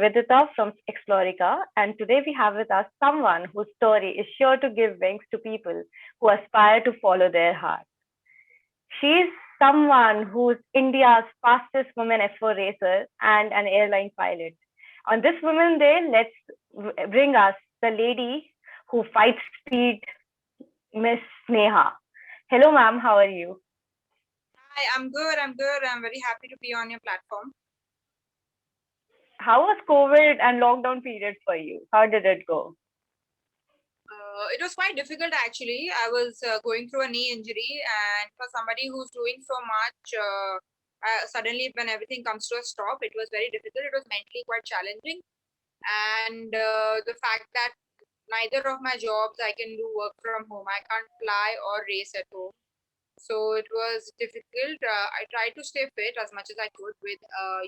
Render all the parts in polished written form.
Avidita from Explorica, and today we have with us someone whose story is sure to give wings to people who aspire to follow their heart. She's someone who's India's fastest woman F4 racer and an airline pilot. On this Women's Day, let's bring us the lady who fights speed, Miss Sneha. Hello, ma'am. How are you? Hi, I'm good. I'm good. I'm very happy to be on your platform. How was COVID and lockdown period for you? How did it go? It was quite difficult actually. I was going through a knee injury, and for somebody who's doing so much, suddenly when everything comes to a stop, it was very difficult. It was mentally quite challenging, and the fact that neither of my jobs I can do work from home. I can't fly or race at home. So it was difficult. I tried to stay fit as much as I could with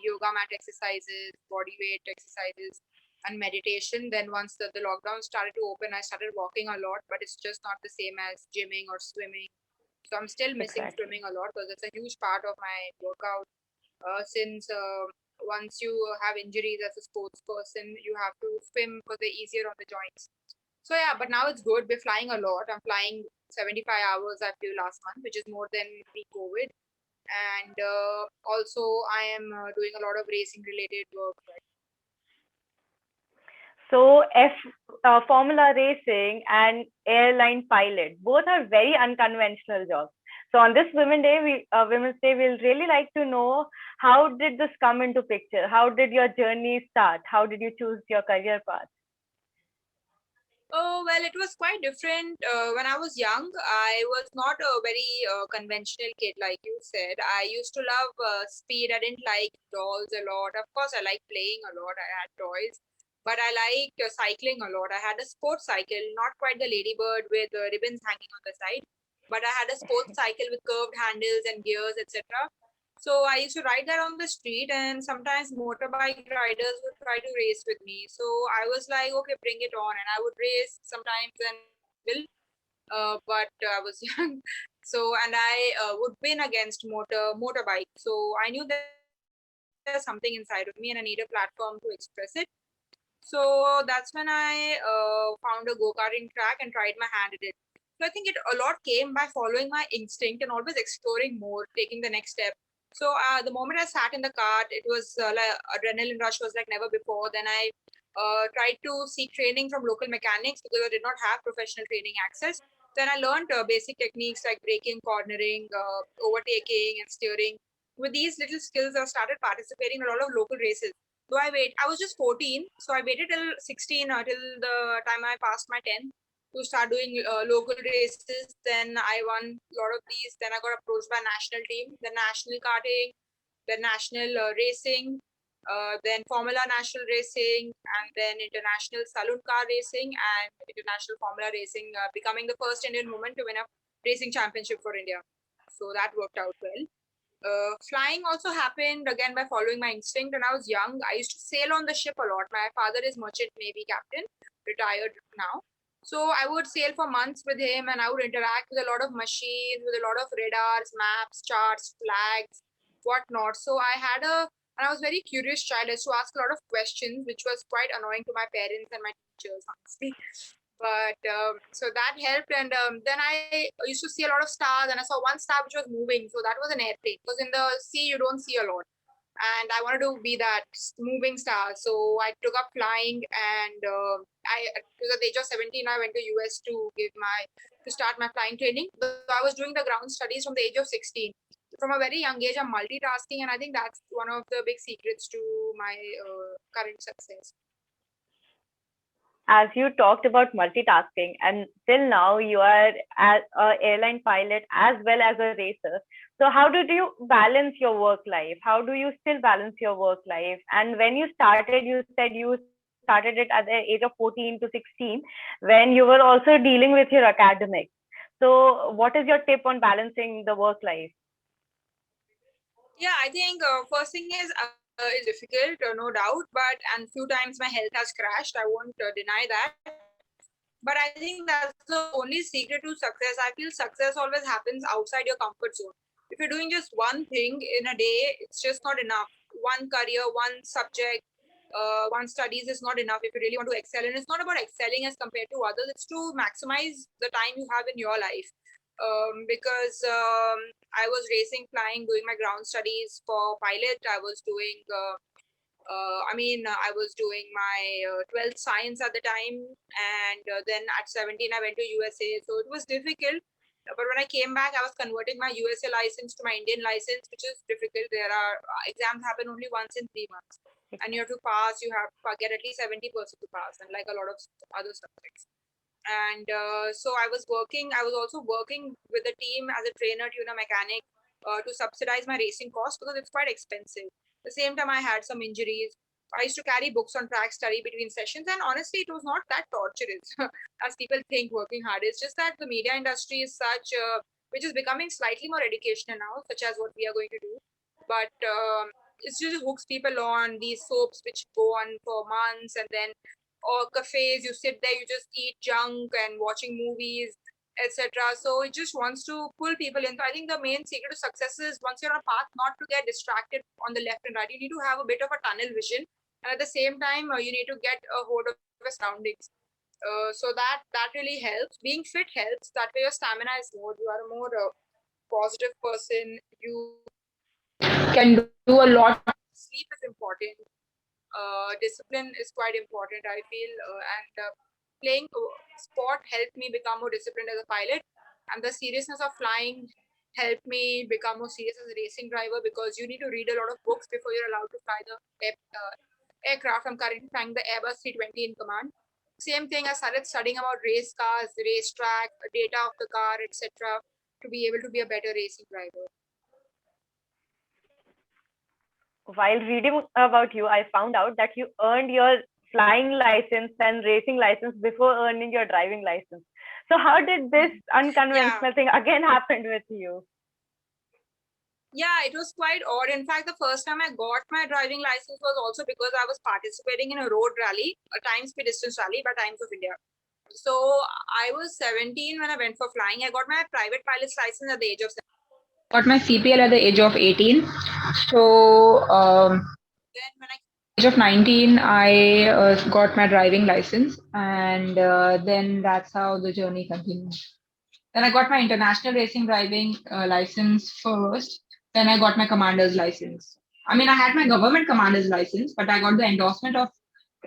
yoga mat exercises, body weight exercises, and meditation. Then once the lockdown started to open, I started walking a lot, but it's just not the same as gymming or swimming. So I'm still missing Exactly. swimming a lot because it's a huge part of my workout. Since once you have injuries as a sports person, you have to swim because they're easier on the joints. So yeah, but now it's good. We're flying a lot. I'm flying 75 hours I flew last month, which is more than pre-COVID. And also I am doing a lot of racing related work. Right? So, Formula racing and airline pilot, both are very unconventional jobs. So, on this Women's Day, we'll really like to know how did this come into picture? How did your journey start? How did you choose your career path? Oh, well, it was quite different. When I was young, I was not a very conventional kid, like you said. I used to love speed. I didn't like dolls a lot. Of course, I like playing a lot. I had toys, but I liked cycling a lot. I had a sports cycle, not quite the ladybird with ribbons hanging on the side, but I had a sports cycle with curved handles and gears, etc. So I used to ride that on the street, and sometimes motorbike riders would try to race with me. So I was like, okay, bring it on, and I would race sometimes and will, but I was young, so and I would win against motorbike. So I knew there's something inside of me, and I need a platform to express it. So that's when I found a go-karting track and tried my hand at it. So I think it a lot came by following my instinct and always exploring more, taking the next step. So the moment I sat in the cart, it was like adrenaline rush was like never before. Then I tried to seek training from local mechanics because I did not have professional training access. Then I learned basic techniques like braking, cornering, overtaking, and steering. With these little skills, I started participating in a lot of local races. So I was just 14, so I waited till 16, till the time I passed my 10th to start doing local races. Then I won a lot of these. Then I got approached by national team, then national karting, then national racing, then Formula National Racing, and then International Saloon Car Racing and International Formula Racing, becoming the first Indian woman to win a racing championship for India. So that worked out well. Flying also happened again by following my instinct. When I was young, I used to sail on the ship a lot. My father is merchant navy captain, retired now. So I would sail for months with him, and I would interact with a lot of machines, with a lot of radars, maps, charts, flags, whatnot. So and I was very curious child. I used to ask a lot of questions, which was quite annoying to my parents and my teachers, honestly. But so that helped, and then I used to see a lot of stars, and I saw one star which was moving. So that was an airplane, because in the sea you don't see a lot, and I wanted to be that moving star. So I took up flying, and I at the age of 17 I went to US to start my flying training. So I was doing the ground studies from the age of 16. From a very young age I'm multitasking, and I think that's one of the big secrets to my current success. As you talked about multitasking, and till now you are as a airline pilot as well as a racer. So how did you balance your work life? How do you still balance your work life? And when you started, you said you started it at the age of 14 to 16, when you were also dealing with your academics. So what is your tip on balancing the work life? Yeah, I think first thing is difficult, no doubt, but and few times my health has crashed. I won't deny that. But I think that's the only secret to success. I feel success always happens outside your comfort zone. If you're doing just one thing in a day, it's just not enough. One career, one subject, one studies is not enough if you really want to excel. And it's not about excelling as compared to others, it's to maximize the time you have in your life. Because I was racing, flying, doing my ground studies for pilot. I was doing I was doing my 12th science at the time, and then at 17 I went to USA, so it was difficult. But when I came back, I was converting my USA license to my Indian license, which is difficult. There are exams happen only once in 3 months, and you have to pass. You have to get at least 70% to pass, and like a lot of other subjects. And so I was working. I was also working with the team as a trainer, tuner, mechanic, to subsidize my racing costs because it's quite expensive. At the same time, I had some injuries. I used to carry books on track, study between sessions, and honestly, it was not that torturous as people think working hard. It's just that the media industry is such, which is becoming slightly more educational now, such as what we are going to do. But it just hooks people on these soaps which go on for months, and then or cafes, you sit there, you just eat junk and watching movies, etc. So it just wants to pull people in. So I think the main secret to success is once you're on a path, not to get distracted on the left and right. You need to have a bit of a tunnel vision, and at the same time, you need to get a hold of your surroundings. So that really helps. Being fit helps. That way, your stamina is more. You are a more positive person. You can do a lot. Sleep is important. Discipline is quite important, I feel, and playing sport helped me become more disciplined as a pilot, and the seriousness of flying helped me become more serious as a racing driver, because you need to read a lot of books before you're allowed to fly the aircraft. I'm currently flying the Airbus 320 in command. Same thing, I started studying about race cars, racetrack, data of the car, etc., to be able to be a better racing driver. While reading about you, I found out that you earned your flying license and racing license before earning your driving license. So how did this unconventional thing again happened with you? Yeah, it was quite odd. In fact, the first time I got my driving license was also because I was participating in a road rally, a time speed distance rally by Times of India. So I was 17 when I went for flying. I got my private pilot's license at the age of 17. Got my CPL at the age of 18. So then when I age of 19, I got my driving license, and then that's how the journey continued. Then I got my international racing driving license first. Then I got my commander's license. I mean, I had my government commander's license, but I got the endorsement of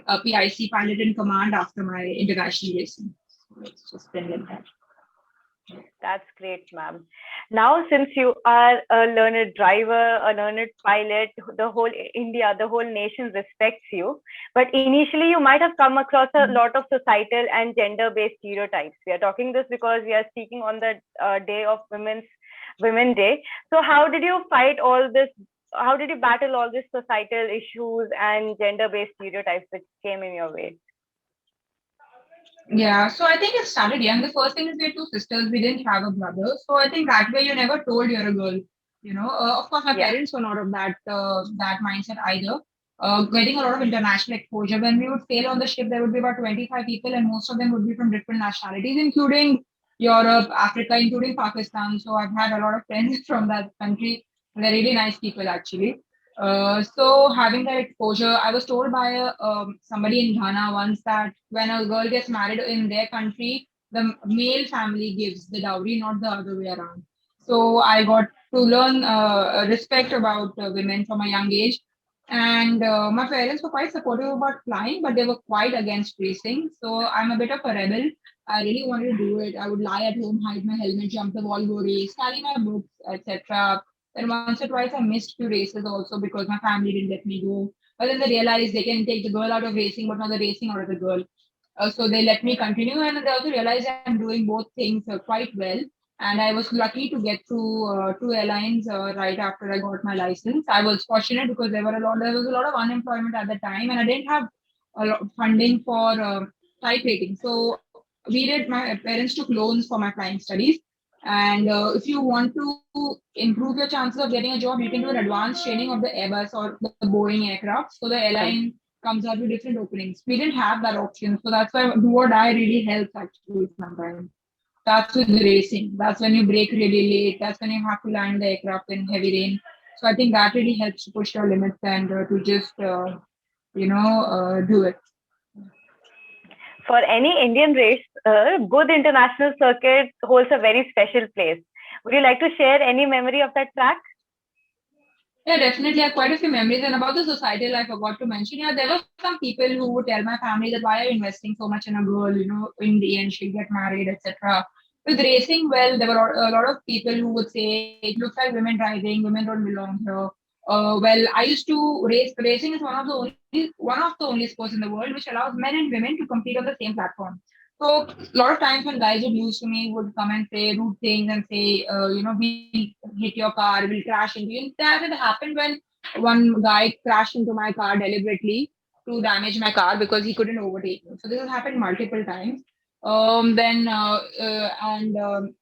a PIC pilot in command after my international racing. So it's just been like that. That's great, ma'am. Now, since you are a learned driver, a learned pilot, the whole India, the whole nation respects you. But initially, you might have come across a lot of societal and gender-based stereotypes. We are talking this because we are speaking on the day of Women Day. So, how did you fight all this? How did you battle all these societal issues and gender-based stereotypes which came in your way? Yeah, so I think it started young. The first thing is we had two sisters. We didn't have a brother, so I think that way you never told you're a girl. Of course, my parents were not of that mindset either. Getting a lot of international exposure. When we would sail on the ship, there would be about 25 people, and most of them would be from different nationalities, including Europe, Africa, including Pakistan. So I've had a lot of friends from that country. They're really nice people, actually. So having that exposure, I was told by somebody in Ghana once that when a girl gets married in their country, the male family gives the dowry, not the other way around. So I got to learn respect about women from a young age. And my parents were quite supportive about flying, but they were quite against racing. So I'm a bit of a rebel. I really wanted to do it. I would lie at home, hide my helmet, jump the wall, go race, carry my books, etc. And once or twice I missed few races also because my family didn't let me go. But then they realized they can take the girl out of racing, but not the racing out of the girl. So they let me continue, and they also realized I'm doing both things quite well. And I was lucky to get through two airlines right after I got my license. I was fortunate because there was a lot of unemployment at the time, and I didn't have a lot of funding for type rating. So my parents took loans for my flying studies. And if you want to improve your chances of getting a job, you can do an advanced training of the Airbus or the Boeing aircraft. So the airline comes out with different openings. We didn't have that option. So that's why do or die really helps actually sometimes. That's with racing. That's when you brake really late. That's when you have to land the aircraft in heavy rain. So I think that really helps to push your limits and to just do it. For any Indian race, good international circuit holds a very special place. Would you like to share any memory of that track? Yeah, definitely. I have quite a few memories. And about the societal, I forgot to mention. Yeah, there were some people who would tell my family that why are you investing so much in a girl? In the end, she'll get married, etc. With racing, well, there were a lot of people who would say it looks like women driving, women don't belong here. Well, I used to race. Racing is one of the only sports in the world which allows men and women to compete on the same platform. So a lot of times when guys would lose to me, would come and say rude things and say, we'll hit your car, we'll crash into you. And that had happened when one guy crashed into my car deliberately to damage my car because he couldn't overtake me. So this has happened multiple times. Then and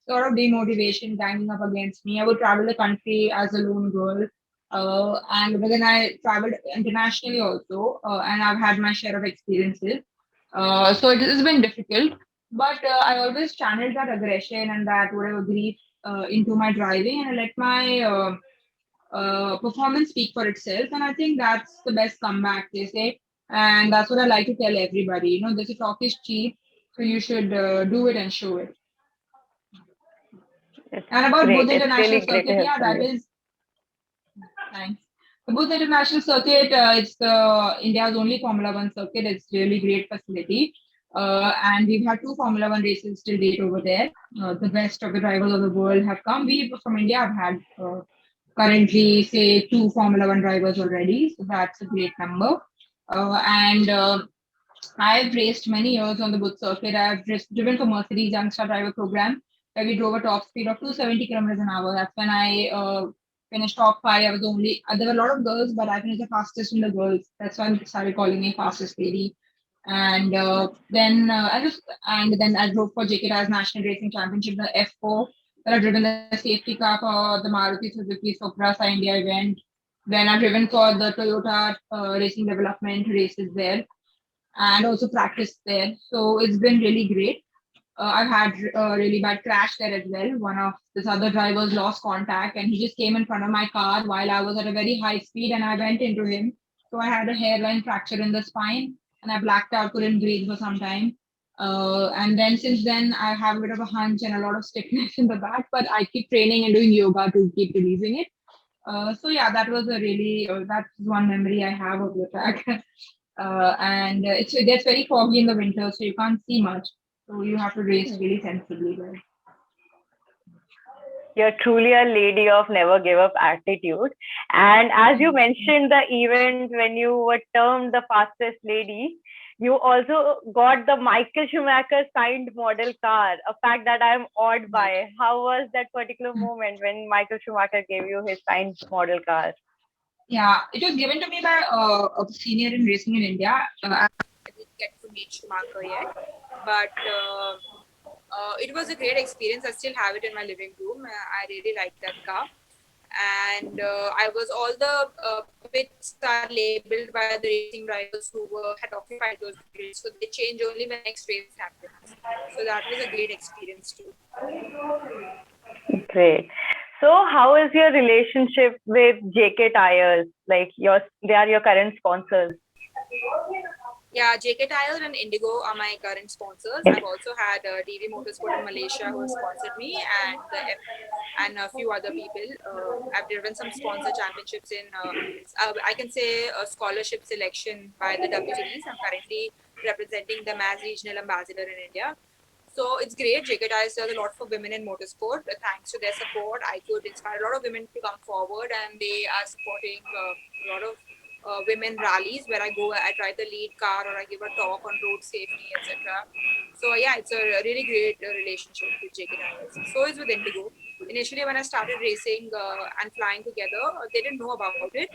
Sort of demotivation ganging up against me. I would travel the country as a lone girl. And then I traveled internationally also, and I've had my share of experiences. So it has been difficult, but I always channeled that aggression and that whatever grief into my driving, and I let my performance speak for itself. And I think that's the best comeback, they say. And that's what I like to tell everybody. This talk is cheap, so you should do it and show it. It's And about great. both It's international really great to circuit, hear yeah, from that you. is thanks. The Booth International Circuit, it's India's only Formula One circuit. It's really great facility. And we've had two Formula One races till date over there. The best of the drivers of the world have come. We from India have had currently, say, two Formula One drivers already. So that's a great number. And I've raced many years on the Booth circuit. Driven for Mercedes Youngstar Driver Program, where we drove a top speed of 270 kilometers an hour. That's when I finished top five. I was there were a lot of girls, but I finished the fastest in the girls. That's why they started calling me fastest lady. And then I drove for JK Tyre's National Racing Championship, the F4. Then I've driven the safety car for the Maruti Suzuki Supra India event. Then I've driven for the Toyota Racing Development races there and also practiced there. So it's been really great. I've had a really bad crash there as well. One of this other drivers lost contact and he just came in front of my car while I was at a very high speed and I went into him. So I had a hairline fracture in the spine and I blacked out, couldn't breathe for some time. And then since then, I have a bit of a hunch and a lot of stiffness in the back, but I keep training and doing yoga to keep releasing it. So yeah, that was that's one memory I have of the track. And it gets very foggy in the winter, so you can't see much. So you have to race really sensibly there. You're truly a lady of never give up attitude. And as you mentioned the event when you were termed the fastest lady, you also got the Michael Schumacher signed model car, a fact that I'm awed by. How was that particular moment when Michael Schumacher gave you his signed model car? Yeah, it was given to me by a senior in racing in India. I didn't get to meet Schumacher yet, but it was a great experience. I still have it in my living room. I really like that car. And I was all the pits are labeled by the racing drivers who had occupied those pits, so they change only when next race happens. So that was a great experience too. Great. So, how is your relationship with JK Tires? They are your current sponsors. Yeah, JK Tire and Indigo are my current sponsors. I've also had DV Motorsport in Malaysia who has sponsored me, and and a few other people. I've driven some sponsor championships in, I can say, a scholarship selection by the W Series. I'm currently representing them as regional ambassador in India. So it's great. JK Tires does a lot for women in motorsport. Thanks to their support, I could inspire a lot of women to come forward, and they are supporting a lot of women rallies where I go, I try the lead car or I give a talk on road safety, etc. So yeah, it's a really great relationship with JK Tires. So is with Indigo. Initially, when I started racing and flying together, they didn't know about it,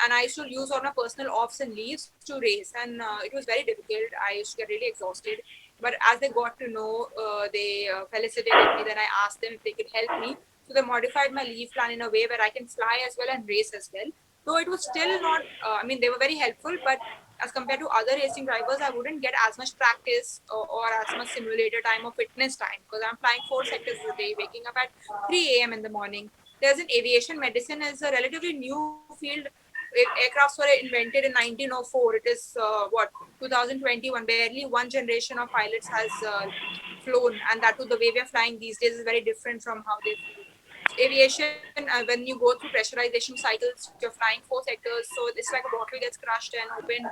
and I used to use all my personal offs and leaves to race, and it was very difficult. I used to get really exhausted. But as they got to know, they felicitated me. Then I asked them if they could help me. So they modified my leave plan in a way where I can fly as well and race as well. Though it was still not, I mean, they were very helpful, but as compared to other racing drivers, I wouldn't get as much practice or as much simulator time or fitness time because I'm flying 4 sectors a day, waking up at 3 a.m. in the morning. There's an aviation medicine is a relatively new field aircrafts were invented in 1904. It is 2021. Barely one generation of pilots has flown, and that too the way we are flying these days is very different from how they flew. So aviation, when you go through pressurization cycles, you're flying 4 sectors, so it's like a bottle gets crushed and opened.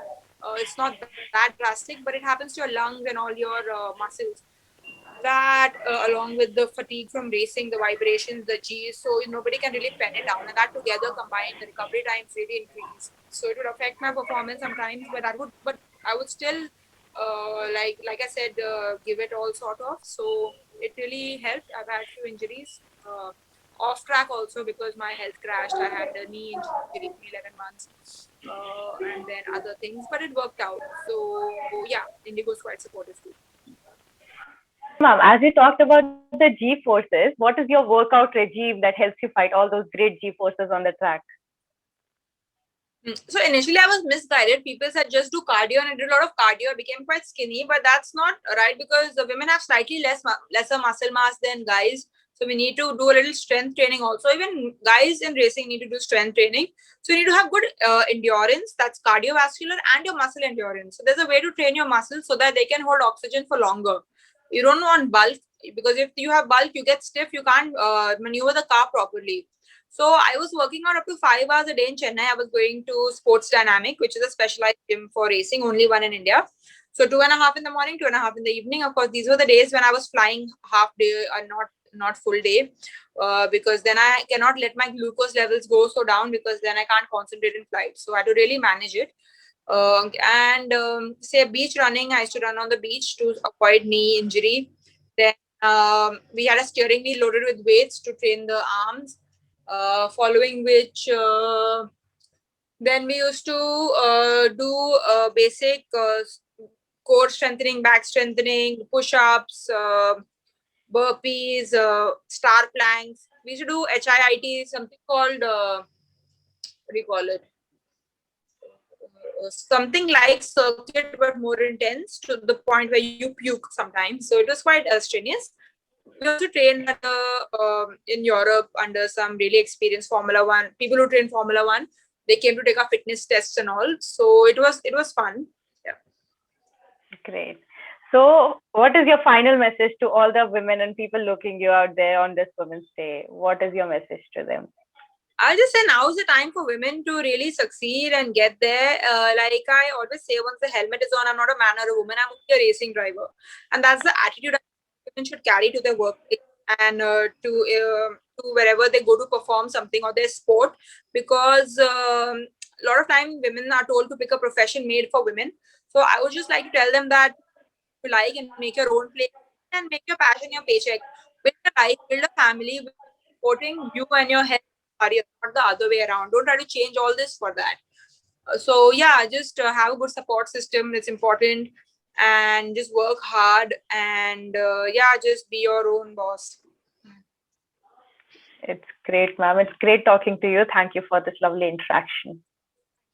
It's not that drastic, but it happens to your lungs and all your muscles. That along with the fatigue from racing, the vibrations, the G's, so nobody can really pen it down, and that together combined, the recovery times really increase. So it would affect my performance sometimes, but I would still like I said, give it all sort of. So it really helped. I've had few injuries off track also because my health crashed. I had a knee injury for 11 months and then other things, but it worked out. So yeah, Indigo is quite supportive too. Ma'am, as you talked about the G forces, what is your workout regime that helps you fight all those great G forces on the track? So initially I was misguided. People said just do cardio, and I did a lot of cardio. I became quite skinny, but that's not right because the women have slightly lesser muscle mass than guys. So we need to do a little strength training also. Even guys in racing need to do strength training. So you need to have good endurance, that's cardiovascular, and your muscle endurance. So there's a way to train your muscles so that they can hold oxygen for longer. You don't want bulk because if you have bulk, you get stiff. You can't maneuver the car properly. So I was working out up to 5 hours a day in Chennai. I was going to Sports Dynamic, which is a specialized gym for racing, only one in India. So 2.5 in the morning, 2.5 in the evening. Of course, these were the days when I was flying half day and not full day, because then I cannot let my glucose levels go so down because then I can't concentrate in flight. So I had to really manage it. And say beach running, I used to run on the beach to avoid knee injury. Then we had a steering wheel loaded with weights to train the arms. Following which, then we used to do basic core strengthening, back strengthening, push-ups, burpees, star planks. We used to do HIIT, something called what do you call it? Something like circuit, but more intense to the point where you puke sometimes. So it was quite strenuous. We also trained in Europe under some really experienced Formula One people who train Formula One. They came to take our fitness tests and all. So it was fun. Yeah. Great. So, what is your final message to all the women and people looking you out there on this Women's Day? What is your message to them? I'll just say now is the time for women to really succeed and get there. Like I always say, once the helmet is on, I'm not a man or a woman, I'm only a racing driver. And that's the attitude women should carry to their workplace and to wherever they go to perform something or their sport. Because a lot of time women are told to pick a profession made for women. So I would just like to tell them that you like and make your own place and make your passion your paycheck. Build a life, build a family, supporting you and your health career, not the other way around. Don't try to change all this for that. So yeah, just have a good support system. It's important, and just work hard, and yeah, just be your own boss. It's great, ma'am. It's great talking to you. Thank you for this lovely interaction.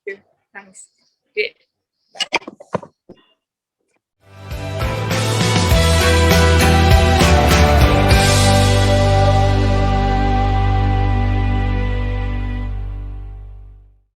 Thank you. Thanks. Great.